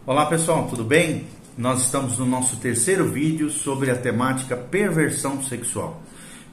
Olá pessoal, tudo bem? Nós estamos no nosso terceiro vídeo sobre a temática perversão sexual.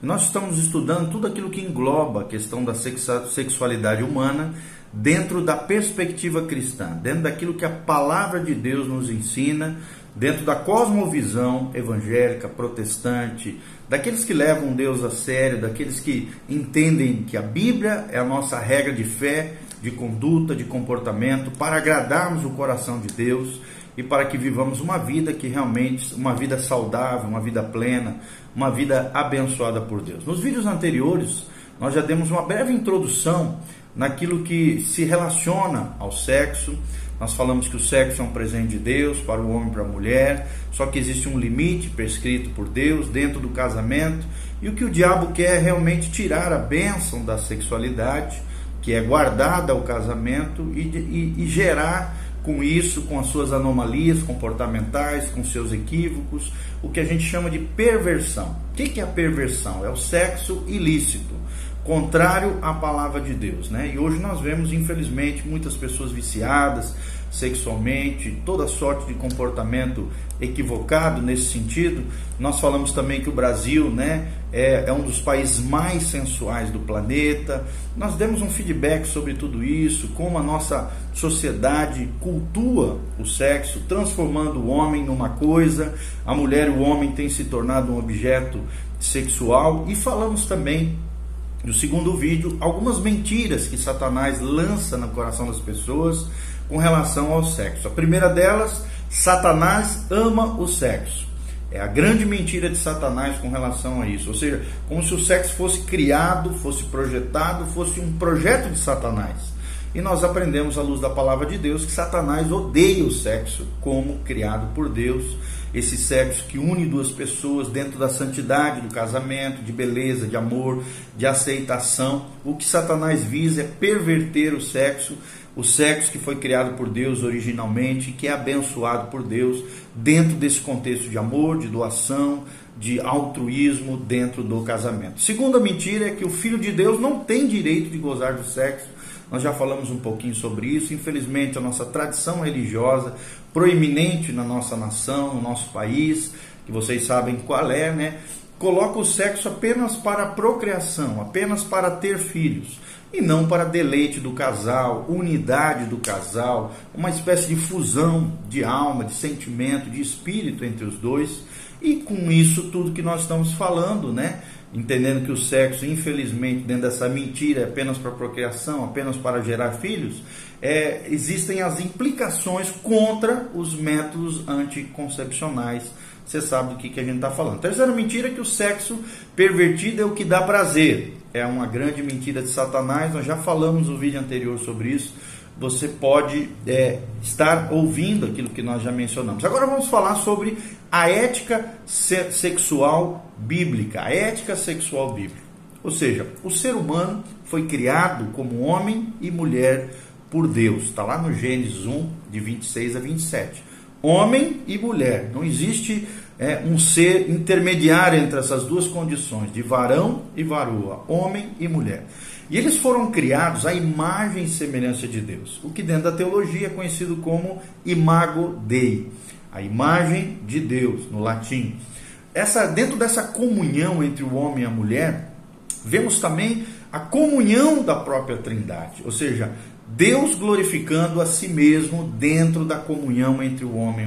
Nós estamos estudando tudo aquilo que engloba a questão da sexualidade humana dentro da perspectiva cristã, dentro daquilo que a palavra de Deus nos ensina, dentro da cosmovisão evangélica, protestante, daqueles que levam Deus a sério, daqueles que entendem que a Bíblia é a nossa regra de fé, de conduta, de comportamento, para agradarmos o coração de Deus e para que vivamos uma vida que realmente, uma vida saudável, uma vida plena, uma vida abençoada por Deus. Nos vídeos anteriores, nós já demos uma breve introdução naquilo que se relaciona ao sexo. Nós falamos que o sexo é um presente de Deus para o homem e para a mulher, só que existe um limite prescrito por Deus dentro do casamento, e o que o diabo quer é realmente tirar a bênção da sexualidade, que é guardada ao casamento, e gerar com isso, com as suas anomalias comportamentais, com seus equívocos, o que a gente chama de perversão. O que é a perversão? É o sexo ilícito, contrário à palavra de Deus, né? E hoje nós vemos, infelizmente, muitas pessoas viciadas sexualmente, toda sorte de comportamento equivocado nesse sentido. Nós falamos também que o Brasil, né, é um dos países mais sensuais do planeta. Nós demos um feedback sobre tudo isso, como a nossa sociedade cultua o sexo, transformando o homem numa coisa, a mulher e o homem têm se tornado um objeto sexual. E falamos também, no segundo vídeo, algumas mentiras que Satanás lança no coração das pessoas com relação ao sexo. A primeira delas, Satanás ama o sexo. É a grande mentira de Satanás com relação a isso. Ou seja, como se o sexo fosse criado, fosse projetado, fosse um projeto de Satanás. E nós aprendemos à luz da palavra de Deus que Satanás odeia o sexo como criado por Deus. Esse sexo que une duas pessoas dentro da santidade do casamento, de beleza, de amor, de aceitação. O que Satanás visa é perverter o sexo que foi criado por Deus originalmente, que é abençoado por Deus dentro desse contexto de amor, de doação, de altruísmo dentro do casamento. Segunda mentira é que o Filho de Deus não tem direito de gozar do sexo. Nós já falamos um pouquinho sobre isso. Infelizmente, a nossa tradição religiosa proeminente na nossa nação, no nosso país, que vocês sabem qual é, né? Coloca o sexo apenas para a procriação, apenas para ter filhos, e não para deleite do casal, unidade do casal, uma espécie de fusão de alma, de sentimento, de espírito entre os dois. E com isso tudo que nós estamos falando, né? Entendendo que o sexo, infelizmente, dentro dessa mentira, é apenas para procriação, apenas para gerar filhos, existem as implicações contra os métodos anticoncepcionais. Você sabe do que a gente está falando. Terceira mentira é que o sexo pervertido é o que dá prazer. É uma grande mentira de Satanás. Nós já falamos no vídeo anterior sobre isso. Você pode estar ouvindo aquilo que nós já mencionamos. Agora vamos falar sobre a ética sexual bíblica. A ética sexual bíblica. Ou seja, o ser humano foi criado como homem e mulher por Deus. Está lá no Gênesis 1, de 26 a 27. Homem e mulher. Não existe um ser intermediário entre essas duas condições, de varão e varoa, homem e mulher. E eles foram criados à imagem e semelhança de Deus, o que dentro da teologia é conhecido como imago Dei, a imagem de Deus, no latim. Dentro dessa comunhão entre o homem e a mulher, vemos também a comunhão da própria Trindade, ou seja, Deus glorificando a si mesmo dentro da comunhão entre o homem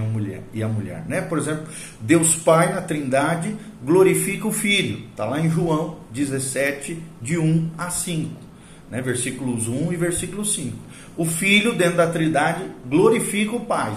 e a mulher, né? Por exemplo, Deus Pai na Trindade glorifica o Filho. Está lá em João 17, de 1 a 5, né? Versículos 1 e versículo 5. O Filho, dentro da Trindade, glorifica o Pai.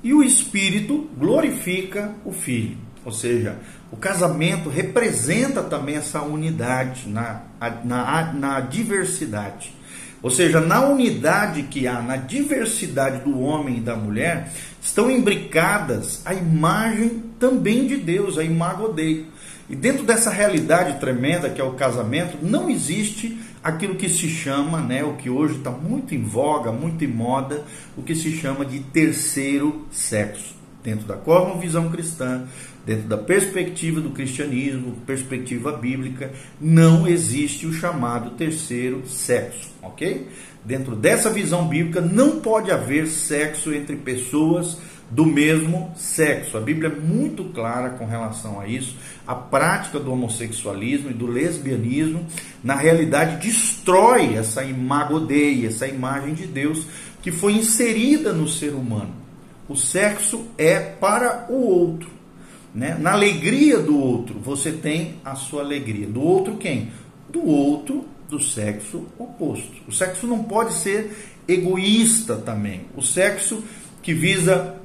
E o Espírito glorifica o Filho. Ou seja, o casamento representa também essa unidade na diversidade. Ou seja, na unidade que há, na diversidade do homem e da mulher, estão imbricadas a imagem também de Deus, a imago Dei. E dentro dessa realidade tremenda que é o casamento, não existe aquilo que se chama, né, o que hoje está muito em voga, muito em moda, o que se chama de terceiro sexo. dentro da cosmovisão cristã, dentro da perspectiva do cristianismo, perspectiva bíblica, não existe o chamado terceiro sexo, ok? Dentro dessa visão bíblica não pode haver sexo entre pessoas do mesmo sexo. A Bíblia é muito clara com relação a isso. A prática do homossexualismo e do lesbianismo, na realidade, destrói essa imago Dei, essa imagem de Deus que foi inserida no ser humano. O sexo é para o outro, né? Na alegria do outro, você tem a sua alegria. Do outro quem? Do outro do sexo oposto. O sexo não pode ser egoísta também. O sexo que visa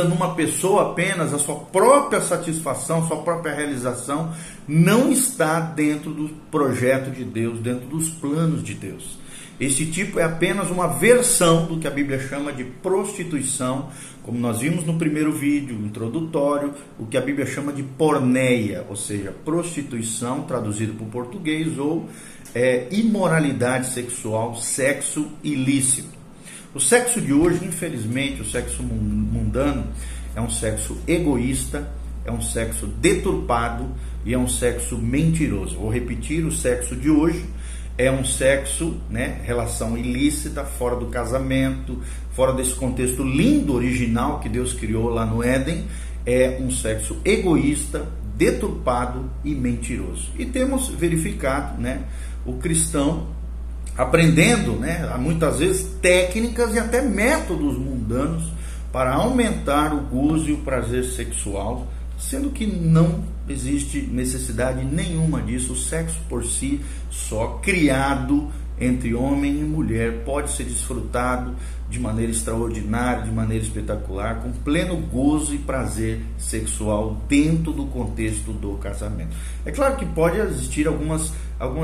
numa pessoa apenas a sua própria satisfação, sua própria realização, não está dentro do projeto de Deus, dentro dos planos de Deus. Esse tipo é apenas uma versão do que a Bíblia chama de prostituição, como nós vimos no primeiro vídeo introdutório, o que a Bíblia chama de porneia, ou seja, prostituição, traduzido para o português, ou imoralidade sexual, sexo ilícito. O sexo de hoje, infelizmente, o sexo mundano, é um sexo egoísta, é um sexo deturpado e é um sexo mentiroso. Vou repetir, o sexo de hoje é um sexo, relação ilícita, fora do casamento, fora desse contexto lindo, original que Deus criou lá no Éden. É um sexo egoísta, deturpado e mentiroso. E temos verificado, o cristão aprendendo, muitas vezes técnicas e até métodos mundanos para aumentar o gozo e o prazer sexual, sendo que não existe necessidade nenhuma disso. O sexo por si só, criado entre homem e mulher, pode ser desfrutado de maneira extraordinária, de maneira espetacular, com pleno gozo e prazer sexual dentro do contexto do casamento. É claro que pode existir algumas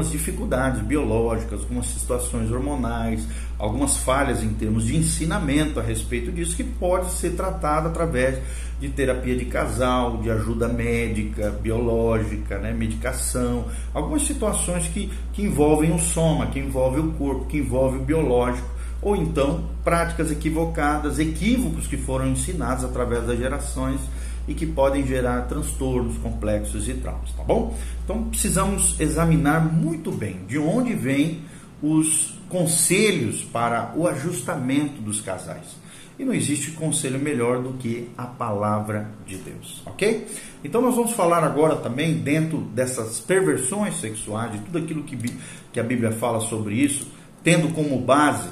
dificuldades biológicas, algumas situações hormonais, algumas falhas em termos de ensinamento a respeito disso, que pode ser tratado através de terapia de casal, de ajuda médica, biológica, medicação, algumas situações que envolvem o soma, que envolvem o corpo, que envolvem o biológico, ou então práticas equivocadas, equívocos que foram ensinados através das gerações e que podem gerar transtornos complexos e traumas, tá bom? Então precisamos examinar muito bem de onde vêm os conselhos para o ajustamento dos casais. E não existe conselho melhor do que a palavra de Deus, ok? Então nós vamos falar agora também, dentro dessas perversões sexuais, de tudo aquilo que a Bíblia fala sobre isso, tendo como base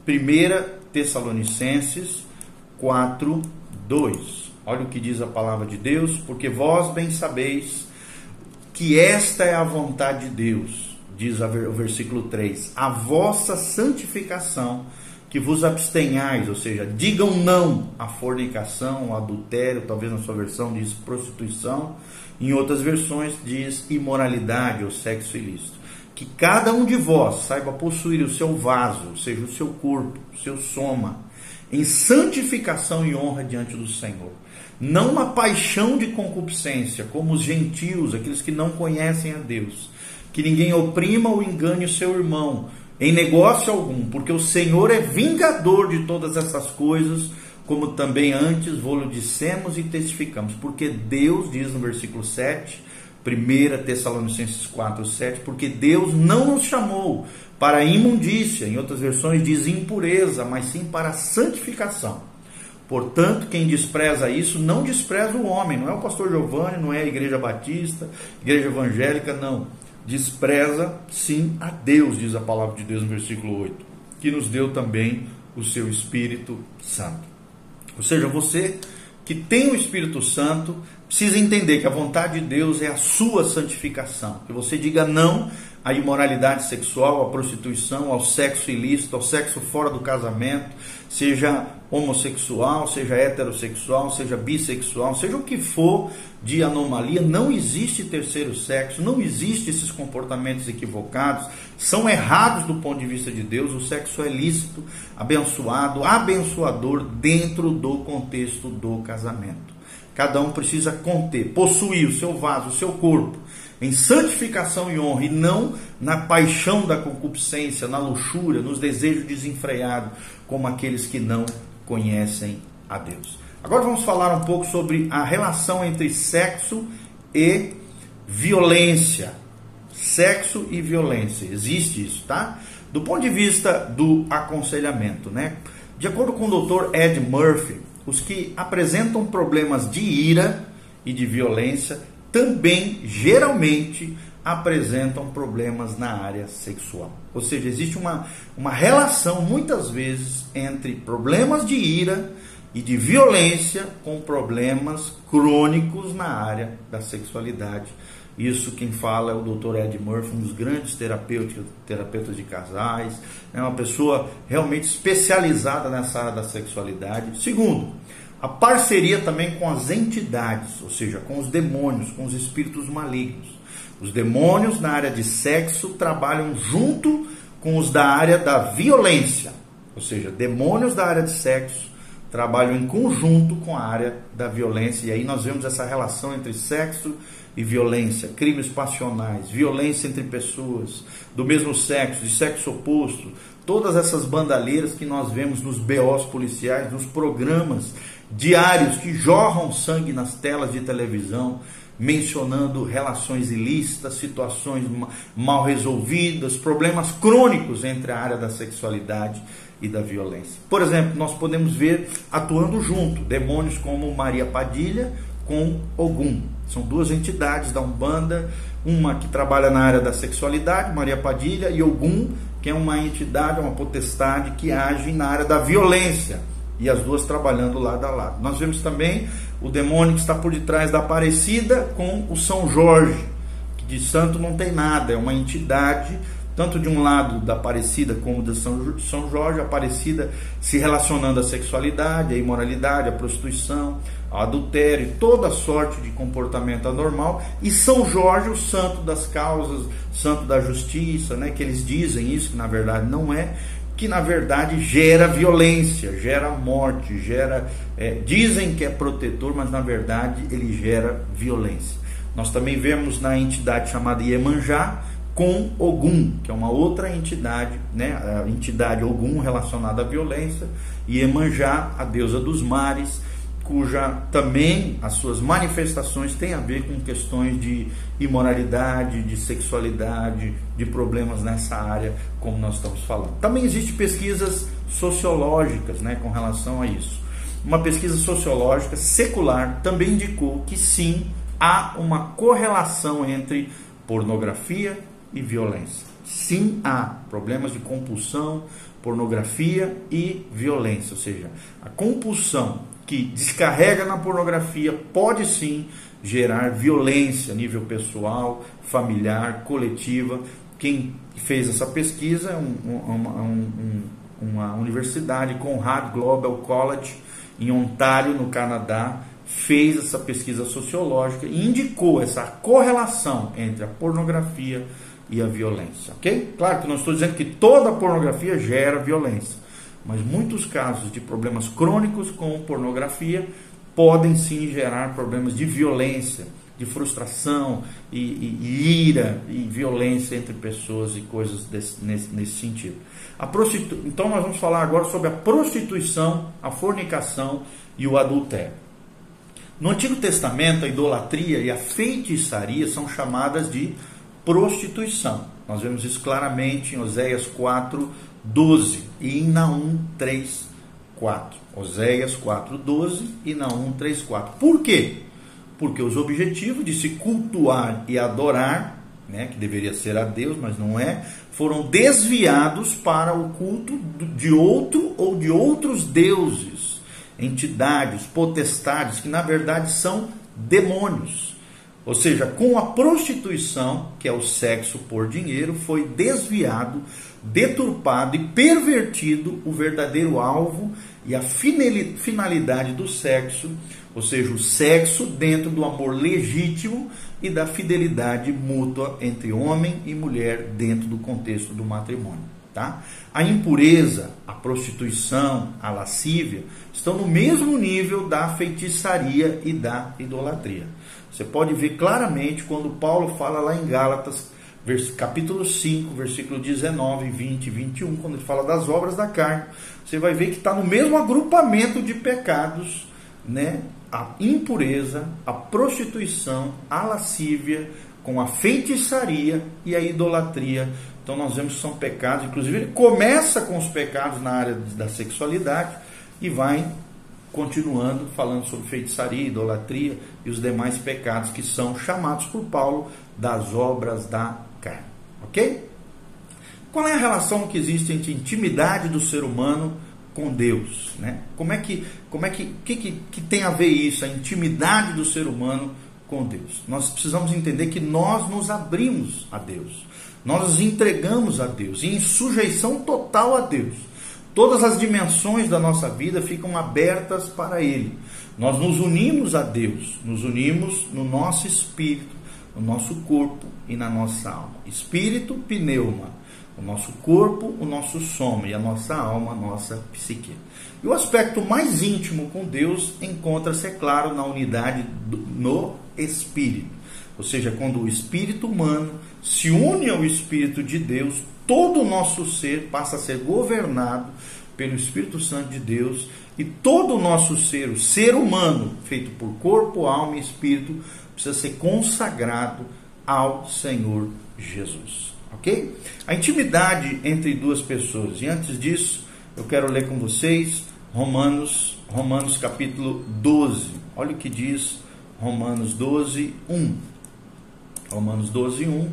1 Tessalonicenses 4:2. Olha o que diz a palavra de Deus: porque vós bem sabeis que esta é a vontade de Deus, diz o versículo 3, a vossa santificação, que vos abstenhais, ou seja, digam não à fornicação, ao adultério, talvez na sua versão diz prostituição, em outras versões diz imoralidade ou sexo ilícito. Que cada um de vós saiba possuir o seu vaso, ou seja, o seu corpo, o seu soma, em santificação e honra diante do Senhor. Não uma paixão de concupiscência, como os gentios, aqueles que não conhecem a Deus. Que ninguém oprima ou engane o seu irmão, em negócio algum, porque o Senhor é vingador de todas essas coisas, como também antes vos dissemos e testificamos. Porque Deus, diz no versículo 7, 1 Tessalonicenses 4:7, porque Deus não nos chamou para a imundícia, em outras versões diz impureza, mas sim para a santificação. Portanto, quem despreza isso, não despreza o homem, não é o pastor Giovanni, não é a igreja batista, igreja evangélica, não. Despreza sim a Deus, diz a palavra de Deus no versículo 8, que nos deu também o seu Espírito Santo. Ou seja, você que tem o Espírito Santo precisa entender que a vontade de Deus é a sua santificação, que você diga não à imoralidade sexual, à prostituição, ao sexo ilícito, ao sexo fora do casamento, seja homossexual, seja heterossexual, seja bissexual, seja o que for de anomalia. Não existe terceiro sexo, não existe esses comportamentos equivocados, são errados do ponto de vista de Deus. O sexo é lícito, abençoado, abençoador dentro do contexto do casamento. Cada um precisa conter, possuir o seu vaso, o seu corpo, em santificação e honra, e não na paixão da concupiscência, na luxúria, nos desejos desenfreados, como aqueles que não conhecem a Deus. Agora vamos falar um pouco sobre a relação entre sexo e violência. Sexo e violência, existe isso, tá? Do ponto de vista do aconselhamento, né? De acordo com o Dr. Ed Murphy, os que apresentam problemas de ira e de violência também geralmente apresentam problemas na área sexual. Ou seja, existe uma relação muitas vezes entre problemas de ira e de violência com problemas crônicos na área da sexualidade. Isso quem fala é o Dr. Ed Murphy, um dos grandes terapeutas de casais, é uma pessoa realmente especializada nessa área da sexualidade. Segundo, a parceria também com as entidades, ou seja, com os demônios, com os espíritos malignos. Os demônios na área de sexo trabalham junto com os da área da violência, ou seja, demônios da área de sexo trabalham em conjunto com a área da violência, e aí nós vemos essa relação entre sexo e violência, crimes passionais, violência entre pessoas do mesmo sexo, de sexo oposto, todas essas bandaleiras que nós vemos nos BOs policiais, nos programas diários que jorram sangue nas telas de televisão, mencionando relações ilícitas, situações mal resolvidas, problemas crônicos entre a área da sexualidade e da violência. Por exemplo, nós podemos ver atuando junto demônios como Maria Padilha com Ogum. São duas entidades da Umbanda, uma que trabalha na área da sexualidade, Maria Padilha, e Ogum, que é uma entidade, uma potestade que age na área da violência, e as duas trabalhando lado a lado. Nós vemos também o demônio que está por detrás da Aparecida com o São Jorge, que de santo não tem nada, é uma entidade tanto de um lado da Aparecida como da São Jorge, a Aparecida se relacionando à sexualidade, à imoralidade, à prostituição, ao adultério, toda sorte de comportamento anormal, e São Jorge, o santo das causas, santo da justiça, né, que eles dizem isso, que na verdade não é, que na verdade gera violência, gera morte, dizem que é protetor, mas na verdade ele gera violência. Nós também vemos na entidade chamada Iemanjá, com Ogum, que é uma outra entidade, né? A entidade Ogum relacionada à violência, e Iemanjá, a deusa dos mares, cuja também as suas manifestações têm a ver com questões de imoralidade, de sexualidade, de problemas nessa área, como nós estamos falando. Também existem pesquisas sociológicas, né, com relação a isso. Uma pesquisa sociológica secular também indicou que sim, há uma correlação entre pornografia e violência. Sim, há problemas de compulsão, pornografia e violência, ou seja, a compulsão que descarrega na pornografia pode sim gerar violência a nível pessoal, familiar, coletiva. Quem fez essa pesquisa é uma universidade, Conrad Global College, em Ontário, no Canadá, fez essa pesquisa sociológica e indicou essa correlação entre a pornografia e a violência, ok? Claro que não estou dizendo que toda pornografia gera violência, mas muitos casos de problemas crônicos com pornografia podem sim gerar problemas de violência, de frustração e ira e violência entre pessoas e coisas nesse sentido. Então nós vamos falar agora sobre a prostituição, a fornicação e o adultério. No Antigo Testamento, a idolatria e a feitiçaria são chamadas de prostituição. Nós vemos isso claramente em Oséias 4:12 e em Naum 3:4. Oséias 4:12 e Naum 3:4. Por quê? Porque os objetivos de se cultuar e adorar, né, que deveria ser a Deus, mas não é, foram desviados para o culto de outro ou de outros deuses, entidades, potestades, que na verdade são demônios. Ou seja, com a prostituição, que é o sexo por dinheiro, foi desviado, deturpado e pervertido o verdadeiro alvo e a finalidade do sexo, ou seja, o sexo dentro do amor legítimo e da fidelidade mútua entre homem e mulher dentro do contexto do matrimônio. Tá? A impureza, a prostituição, a lascívia estão no mesmo nível da feitiçaria e da idolatria. Você pode ver claramente quando Paulo fala lá em Gálatas, capítulo 5, versículo 19, 20 e 21, quando ele fala das obras da carne, você vai ver que está no mesmo agrupamento de pecados né, a impureza, a prostituição, a lascívia, com a feitiçaria e a idolatria. Então nós vemos que são pecados, inclusive ele começa com os pecados na área da sexualidade e vai continuando falando sobre feitiçaria, idolatria e os demais pecados que são chamados por Paulo das obras da carne. Ok? Qual é a relação que existe entre a intimidade do ser humano com Deus, né? Como é que tem a ver isso, a intimidade do ser humano com Deus? Nós precisamos entender que nós nos abrimos a Deus, nós nos entregamos a Deus, em sujeição total a Deus. Todas as dimensões da nossa vida ficam abertas para Ele. Nós nos unimos a Deus, nos unimos no nosso espírito, no nosso corpo e na nossa alma. Espírito, pneuma. O nosso corpo, o nosso soma, e a nossa alma, a nossa psique. E o aspecto mais íntimo com Deus encontra-se, é claro, na unidade no Espírito. Ou seja, quando o espírito humano se une ao Espírito de Deus, todo o nosso ser passa a ser governado pelo Espírito Santo de Deus, e todo o nosso ser, o ser humano, feito por corpo, alma e espírito, precisa ser consagrado ao Senhor Jesus. Ok? A intimidade entre duas pessoas. E antes disso, eu quero ler com vocês Romanos capítulo 12. Olha o que diz Romanos 12, 1. Romanos 12, 1.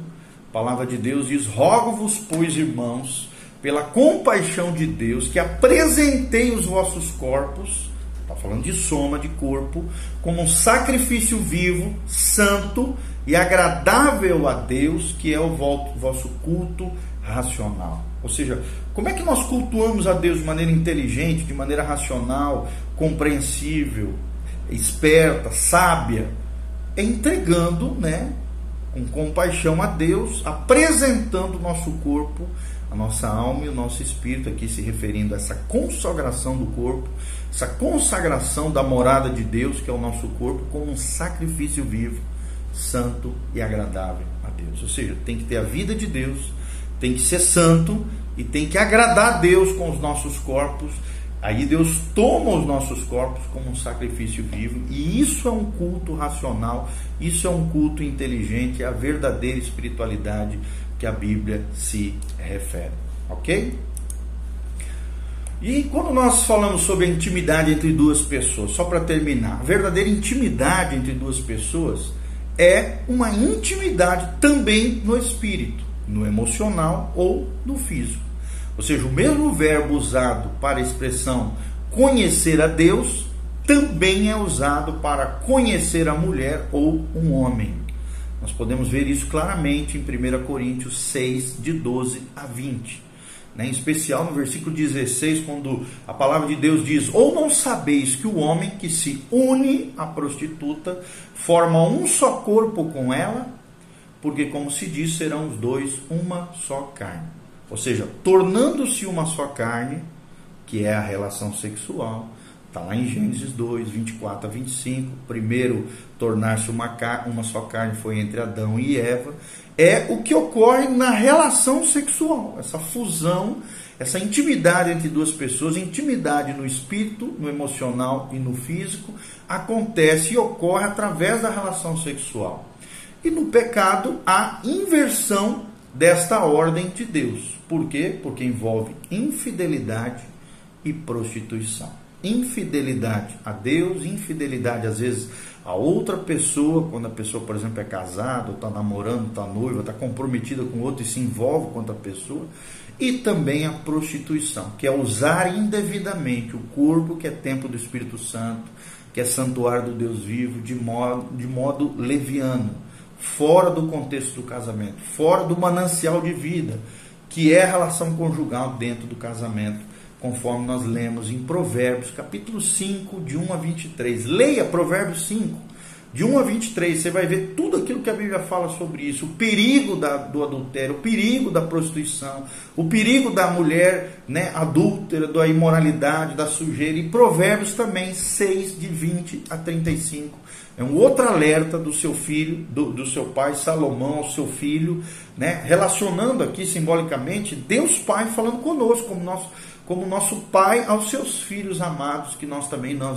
A palavra de Deus diz: rogo-vos, pois, irmãos, pela compaixão de Deus, que apresentei os vossos corpos, está falando de soma, de corpo, como um sacrifício vivo, santo e agradável a Deus, que é o vosso culto racional. Ou seja, como é que nós cultuamos a Deus de maneira inteligente, de maneira racional, compreensível, esperta, sábia? É entregando, né, com compaixão a Deus, apresentando o nosso corpo, a nossa alma e o nosso espírito, aqui se referindo a essa consagração do corpo, essa consagração da morada de Deus, que é o nosso corpo, como um sacrifício vivo, santo e agradável a Deus. Ou seja, tem que ter a vida de Deus, tem que ser santo e tem que agradar a Deus com os nossos corpos. Aí Deus toma os nossos corpos como um sacrifício vivo, e isso é um culto racional, isso é um culto inteligente, é a verdadeira espiritualidade que a Bíblia se refere. Ok? E quando nós falamos sobre a intimidade entre duas pessoas, só para terminar, a verdadeira intimidade entre duas pessoas é uma intimidade também no espírito, no emocional ou no físico. Ou seja, o mesmo verbo usado para a expressão conhecer a Deus também é usado para conhecer a mulher ou um homem. Nós podemos ver isso claramente em 1 Coríntios 6, de 12 a 20. Em especial no versículo 16, quando a palavra de Deus diz: ou não sabeis que o homem que se une à prostituta forma um só corpo com ela? Porque, como se diz, serão os dois uma só carne. Ou seja, tornando-se uma só carne, que é a relação sexual. Está lá em Gênesis 2, 24 a 25. Primeiro, tornar-se uma só carne foi entre Adão e Eva. É o que ocorre na relação sexual. Essa fusão, essa intimidade entre duas pessoas, intimidade no espírito, no emocional e no físico, acontece e ocorre através da relação sexual. E no pecado, a inversão desta ordem de Deus. Por quê? Porque envolve infidelidade e prostituição. Infidelidade a Deus, infidelidade às vezes a outra pessoa, quando a pessoa, por exemplo, é casada, está namorando, está noiva, está comprometida com outro e se envolve com outra pessoa. E também a prostituição, que é usar indevidamente o corpo, que é templo do Espírito Santo, que é santuário do Deus vivo, de modo leviano, fora do contexto do casamento, fora do manancial de vida, que é a relação conjugal dentro do casamento, conforme nós lemos em Provérbios, capítulo 5, de 1 a 23. Leia Provérbios 5, de 1 a 23, você vai ver tudo aquilo que a Bíblia fala sobre isso, o perigo do adultério, o perigo da prostituição, o perigo da mulher, né, adúltera, da imoralidade, da sujeira. E Provérbios também, 6, de 20 a 35. É um outro alerta do seu filho, do seu pai Salomão ao seu filho, né, relacionando aqui simbolicamente Deus Pai falando conosco, como como nosso pai aos seus filhos amados, que nós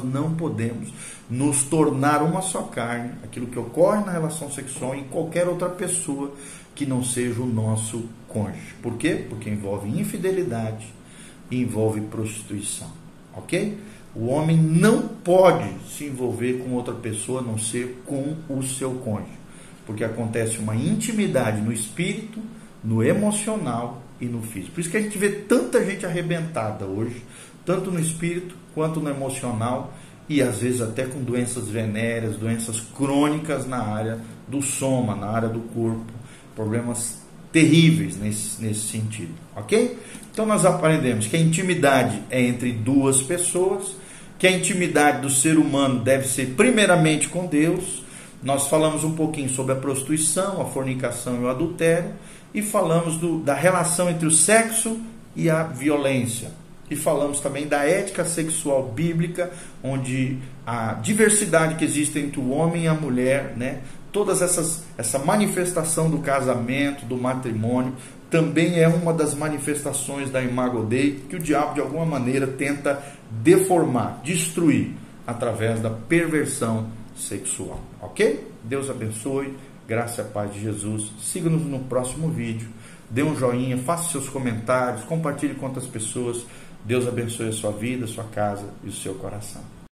não podemos nos tornar uma só carne, aquilo que ocorre na relação sexual em qualquer outra pessoa que não seja o nosso cônjuge. Por quê? Porque envolve infidelidade e envolve prostituição, ok? O homem não pode se envolver com outra pessoa a não ser com o seu cônjuge, porque acontece uma intimidade no espírito, no emocional e no físico. Por isso que a gente vê tanta gente arrebentada hoje, tanto no espírito quanto no emocional, e às vezes até com doenças venéreas, doenças crônicas na área do soma, na área do corpo, problemas terríveis nesse sentido, ok? Então nós aprendemos que a intimidade é entre duas pessoas, que a intimidade do ser humano deve ser primeiramente com Deus. Nós falamos um pouquinho sobre a prostituição, a fornicação e o adultério, e falamos da relação entre o sexo e a violência. E falamos também da ética sexual bíblica, onde a diversidade que existe entre o homem e a mulher, né? Todas essa manifestação do casamento, do matrimônio, também é uma das manifestações da Imago Dei, que o diabo de alguma maneira tenta deformar, destruir, através da perversão sexual, ok? Deus abençoe, graça e paz de Jesus. Siga-nos no próximo vídeo, dê um joinha, faça seus comentários, compartilhe com outras pessoas. Deus abençoe a sua vida, a sua casa e o seu coração.